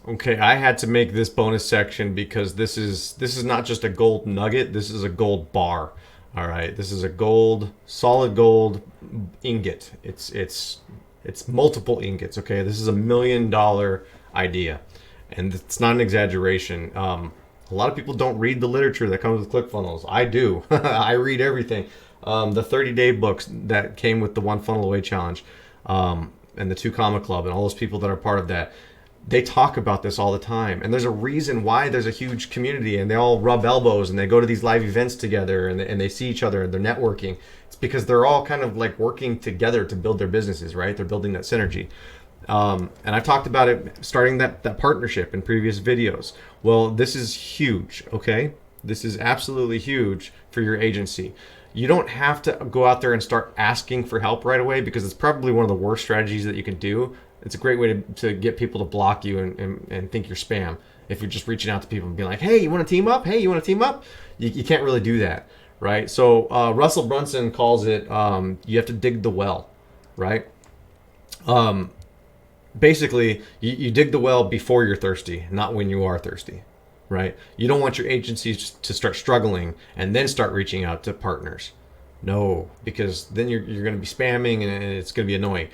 Okay, I had to make this bonus section because this is not just a gold nugget, this is a gold bar. All right, this is a solid gold ingot. It's multiple ingots. Okay, this is $1 million idea, and it's not an exaggeration. A lot of people don't read the literature that comes with ClickFunnels. I do. I read everything. The 30-day books that came with the One Funnel Away Challenge, and the 2 Comma Club, and all those people that are part of that, they talk about this all the time. And there's a reason why there's a huge community, and they all rub elbows, and they go to these live events together, and they see each other, and they're networking. It's because they're all kind of like working together to build their businesses, right? They're building that synergy. And I've talked about it, starting that partnership in previous videos. Well, this is huge, okay? This is absolutely huge for your agency. You don't have to go out there and start asking for help right away, because it's probably one of the worst strategies that you can do. It's a great way to get people to block you and think you're spam. If you're just reaching out to people and being like, hey, you want to team up? Hey, you want to team up? You can't really do that, right? So Russell Brunson calls it, you have to dig the well, right? Basically, you dig the well before you're thirsty, not when you are thirsty, right? You don't want your agencies to start struggling and then start reaching out to partners. No, because then you're going to be spamming and it's going to be annoying.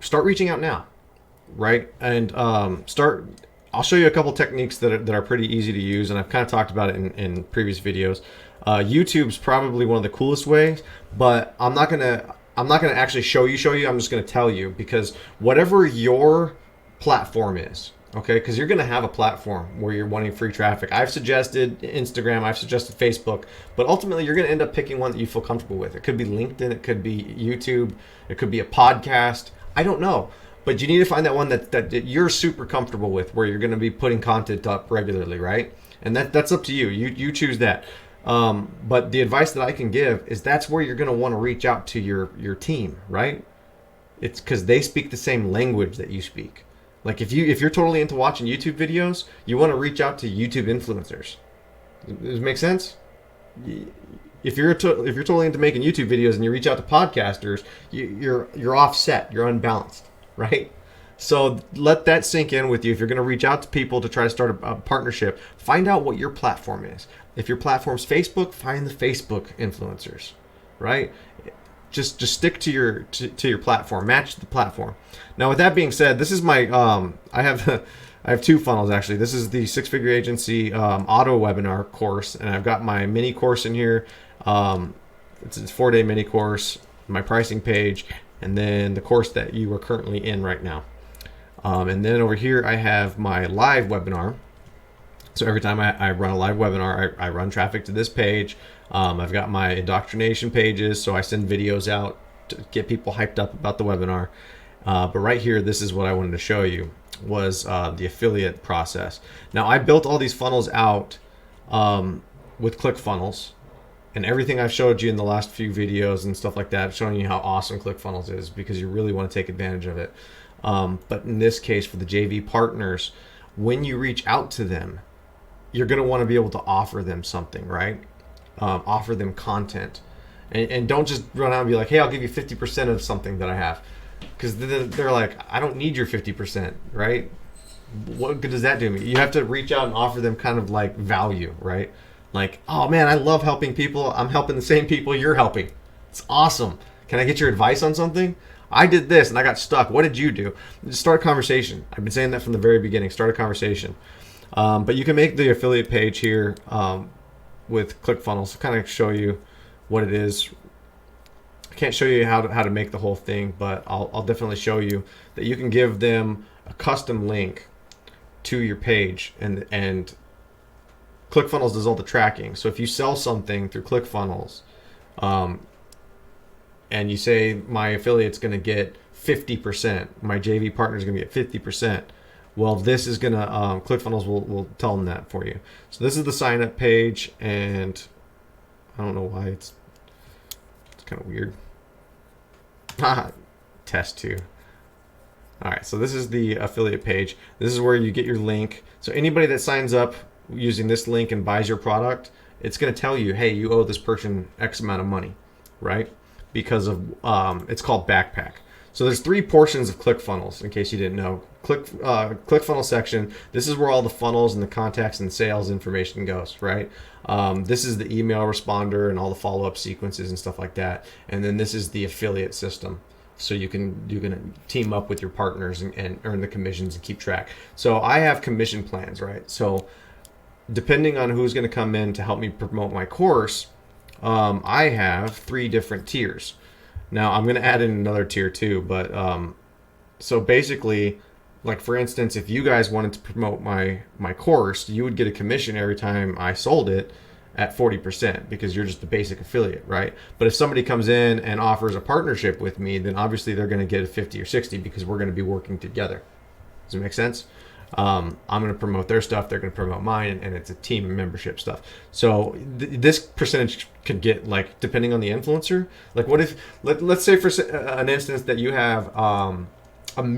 Start reaching out now, right? And I'll show you a couple techniques that are pretty easy to use, and I've kind of talked about it in previous videos. YouTube's probably one of the coolest ways, but I'm not gonna actually show you. I'm just gonna tell you, because whatever your platform is, okay, because you're gonna have a platform where you're wanting free traffic. I've suggested Instagram, I've suggested Facebook, but ultimately you're gonna end up picking one that you feel comfortable with. It could be LinkedIn, it could be YouTube, it could be a podcast. I don't know. But you need to find that one that you're super comfortable with, where you're going to be putting content up regularly, right? And that's up to you. You choose that. But the advice that I can give is that's where you're going to want to reach out to your team, right? It's because they speak the same language that you speak. Like if you're totally into watching YouTube videos, you want to reach out to YouTube influencers. Does it make sense? If you're totally into making YouTube videos and you reach out to podcasters, you're offset. You're unbalanced. Right? So let that sink in with you. If you're going to reach out to people to try to start a partnership, find out what your platform is. If your platform's Facebook, find the Facebook influencers, right? Just stick to your platform, match the platform. Now, with that being said, this is my I have 2 funnels actually. This is the 6-Figure Agency auto webinar course, and I've got my mini course in here. It's a 4-day mini course, my pricing page, and then the course that you are currently in right now. And then over here I have my live webinar. So every time I run a live webinar, I run traffic to this page. I've got my indoctrination pages, so I send videos out to get people hyped up about the webinar. But right here, this is what I wanted to show you, was the affiliate process. Now, I built all these funnels out with ClickFunnels. And everything I've showed you in the last few videos and stuff like that, showing you how awesome ClickFunnels is, because you really want to take advantage of it. But in this case, for the JV partners, when you reach out to them, you're going to want to be able to offer them something, right? Offer them content. And don't just run out and be like, hey, I'll give you 50% of something that I have. Because they're like, I don't need your 50%, right? What good does that do me? You have to reach out and offer them kind of like value, right? Like, oh man, I love helping people. I'm helping the same people you're helping. It's awesome. Can I get your advice on something? I did this and I got stuck. What did you do? Just start a conversation. I've been saying that from the very beginning. Start a conversation. But you can make the affiliate page here with ClickFunnels. I'll kind of show you what it is. I can't show you how to make the whole thing, but I'll definitely show you that you can give them a custom link to your page, and ClickFunnels does all the tracking. So if you sell something through ClickFunnels, and you say my affiliate's going to get 50%, my JV partner is going to get 50%. Well, this is going to ClickFunnels will tell them that for you. So this is the sign up page, and I don't know why it's kind of weird. Test 2. All right, so this is the affiliate page. This is where you get your link. So anybody that signs up using this link and buys your product, it's going to tell you, hey, you owe this person X amount of money, right? Because of it's called Backpack. So there's 3 portions of ClickFunnels, in case you didn't know. ClickFunnels section. This is where all the funnels and the contacts and sales information goes, right? This is the email responder and all the follow-up sequences and stuff like that. And then this is the affiliate system. So you can team up with your partners and earn the commissions and keep track. So I have commission plans, right? So depending on who's going to come in to help me promote my course, I have 3 different tiers. Now I'm going to add in another tier too, but so basically, like for instance, if you guys wanted to promote my course, you would get a commission every time I sold it at 40% because you're just a basic affiliate, right? But if somebody comes in and offers a partnership with me, then obviously they're going to get a 50 or 60 because we're going to be working together. Does it make sense? I'm going to promote their stuff, they're going to promote mine, and it's a team membership stuff. So this percentage could get, like, depending on the influencer. Like, what if, let's say for an instance that you have 1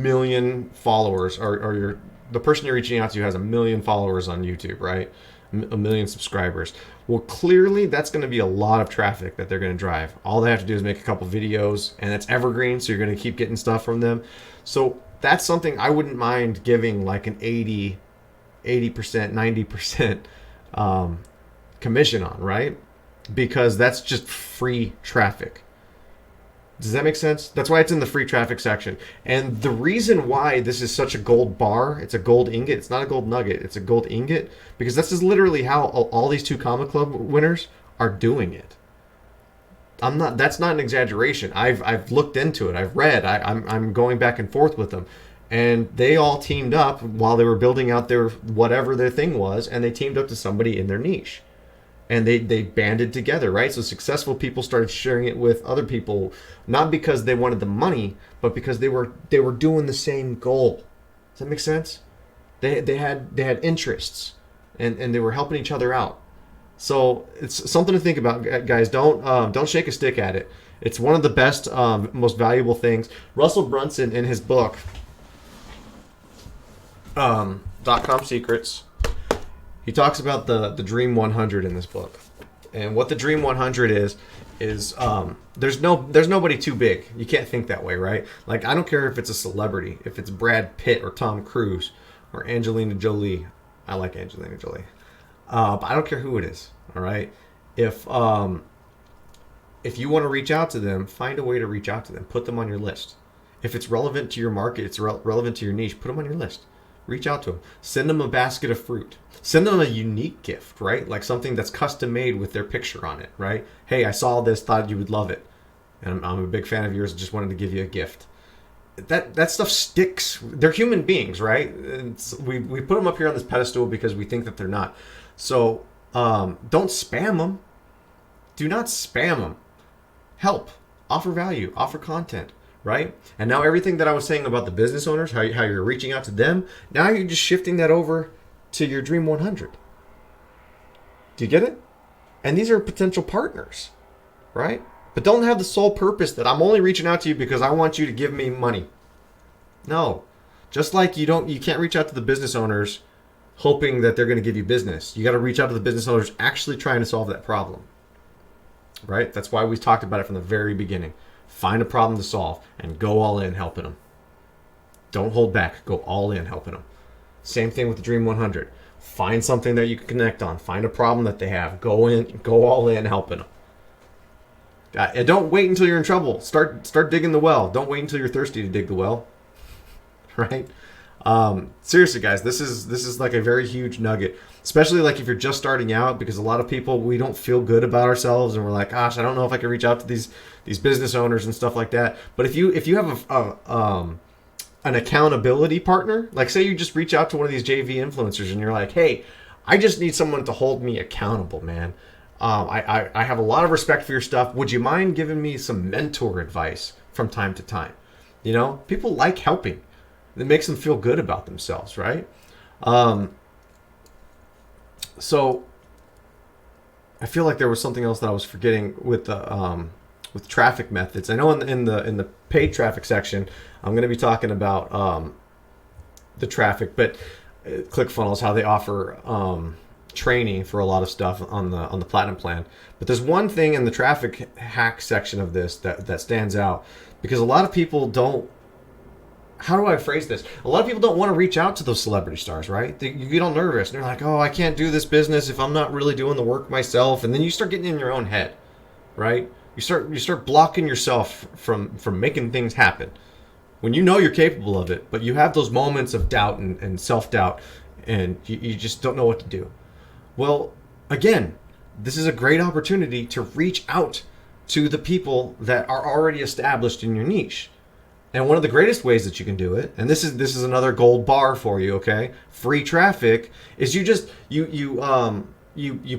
million followers, or the person you're reaching out to has 1 million followers on YouTube, right? 1 million subscribers. Well, clearly that's going to be a lot of traffic that they're going to drive. All they have to do is make a couple videos, and it's evergreen, so you're going to keep getting stuff from them. So that's something I wouldn't mind giving like an 80%, 90% commission on, right? Because that's just free traffic. Does that make sense? That's why it's in the free traffic section. And the reason why this is such a gold bar, it's a gold ingot, it's not a gold nugget, it's a gold ingot, because this is literally how all these 2 Comma Club winners are doing it. That's not an exaggeration. I've looked into it. I've read. I'm going back and forth with them. And they all teamed up while they were building out their whatever their thing was, and they teamed up to somebody in their niche. And they banded together, right? So successful people started sharing it with other people, not because they wanted the money, but because they were doing the same goal. Does that make sense? They had interests, and they were helping each other out. So it's something to think about, guys. Don't shake a stick at it. It's one of the best, most valuable things. Russell Brunson, in his book, .com Secrets, he talks about the Dream 100 in this book. And what the Dream 100 is there's nobody too big. You can't think that way, right? Like, I don't care if it's a celebrity, if it's Brad Pitt or Tom Cruise or Angelina Jolie. I like Angelina Jolie. But I don't care who it is, all right? If you want to reach out to them, find a way to reach out to them. Put them on your list. If it's relevant to your market, it's relevant to your niche, put them on your list. Reach out to them. Send them a basket of fruit. Send them a unique gift, right? Like something that's custom made with their picture on it, right? Hey, I saw this, thought you would love it. And I'm a big fan of yours, just wanted to give you a gift. That stuff sticks. They're human beings, right? We put them up here on this pedestal because we think that they're not. So don't spam them. Do not spam them. Help. Offer value. Offer content. Right? And now everything that I was saying about the business owners, how you're reaching out to them, now you're just shifting that over to your Dream 100. Do you get it? And these are potential partners, right? But don't have the sole purpose that I'm only reaching out to you because I want you to give me money. No. Just like you can't reach out to the business owners hoping that they're going to give you business. You got to reach out to the business owners actually trying to solve that problem. Right? That's why we talked about it from the very beginning. Find a problem to solve and go all in helping them. Don't hold back. Go all in helping them. Same thing with the Dream 100. Find something that you can connect on. Find a problem that they have. Go all in helping them. And don't wait until you're in trouble. Start digging the well. Don't wait until you're thirsty to dig the well. Right? Seriously, guys, this is like a very huge nugget, especially like if you're just starting out, because a lot of people, we don't feel good about ourselves and we're like, gosh, I don't know if I can reach out to these business owners and stuff like that. But if you have an accountability partner, like say you just reach out to one of these JV influencers and you're like, hey, I just need someone to hold me accountable, man. I have a lot of respect for your stuff. Would you mind giving me some mentor advice from time to time? You know, people like helping. It makes them feel good about themselves, right? So I feel like there was something else that I was forgetting with the with traffic methods. I know in the paid traffic section, I'm going to be talking about the traffic, but ClickFunnels, how they offer training for a lot of stuff on the Platinum plan. But there's one thing in the traffic hack section of this that stands out, because a lot of people don't how do I phrase this? A lot of people don't want to reach out to those celebrity stars, right? You get all nervous. And they're like, oh, I can't do this business if I'm not really doing the work myself. And then you start getting in your own head, right? You start blocking yourself from making things happen. When you know you're capable of it, but you have those moments of doubt and self-doubt, and you just don't know what to do. Well, again, this is a great opportunity to reach out to the people that are already established in your niche. And one of the greatest ways that you can do it, and this is another gold bar for you, okay? Free traffic is you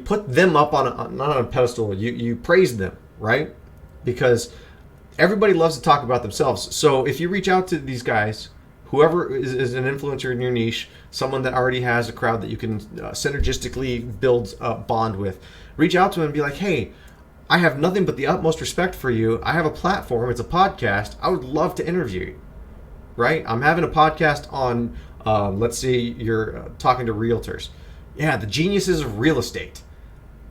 put them up on not on a pedestal. You praise them, right? Because everybody loves to talk about themselves. So if you reach out to these guys, whoever is an influencer in your niche, someone that already has a crowd that you can synergistically build a bond with, reach out to them and be like, hey, I have nothing but the utmost respect for you. I have a platform. It's a podcast. I would love to interview you, right? I'm having a podcast on, let's say you're talking to realtors. Yeah, the geniuses of real estate.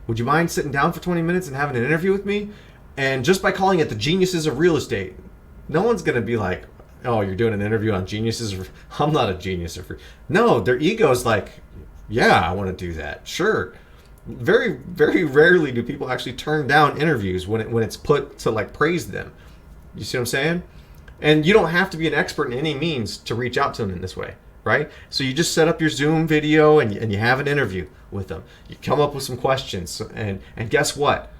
Would you mind sitting down for 20 minutes and having an interview with me? And just by calling it the geniuses of real estate, no one's going to be like, oh, you're doing an interview on geniuses. I'm not a genius. No, their ego's like, yeah, I want to do that. Sure. Very, very rarely do people actually turn down interviews when it's put to like praise them. You see what I'm saying? And you don't have to be an expert in any means to reach out to them in this way, right? So you just set up your Zoom video and you have an interview with them. You come up with some questions, and guess what?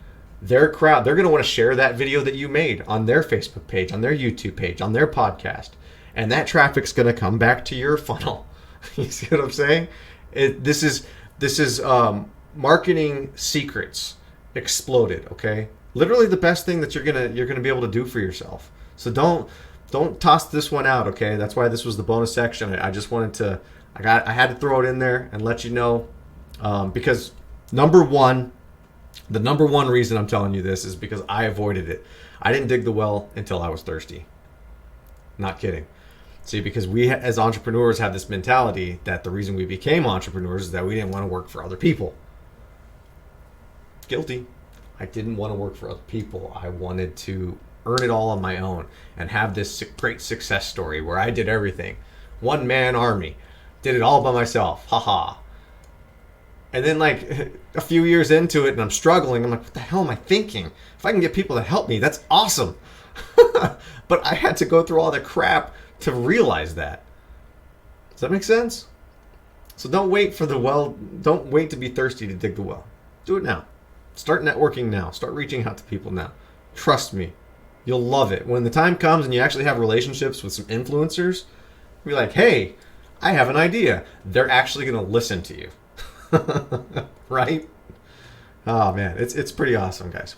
Their crowd, they're going to want to share that video that you made on their Facebook page, on their YouTube page, on their podcast. And that traffic's going to come back to your funnel. You see what I'm saying? This is marketing secrets exploded, okay? Literally the best thing that you're gonna be able to do for yourself. So don't toss this one out, okay? That's why this was the bonus section. I just wanted to, I had to throw it in there and let you know, because the number one reason I'm telling you this is because I avoided it. I didn't dig the well until I was thirsty. Not kidding. See, because we as entrepreneurs have this mentality that the reason we became entrepreneurs is that we didn't want to work for other people. Guilty. I didn't want to work for other people. I wanted to earn it all on my own and have this great success story where I did everything. One man army. Did it all by myself. Haha. And then like a few years into it and I'm struggling, I'm like, what the hell am I thinking? If I can get people to help me, that's awesome. But I had to go through all the crap to realize that. Does that make sense? So don't wait for the well. Don't wait to be thirsty to dig the well. Do it now. Start networking now. Start reaching out to people now. Trust me. You'll love it. When the time comes and you actually have relationships with some influencers, be like, hey, I have an idea. They're actually going to listen to you. Right? Oh, man. It's pretty awesome, guys.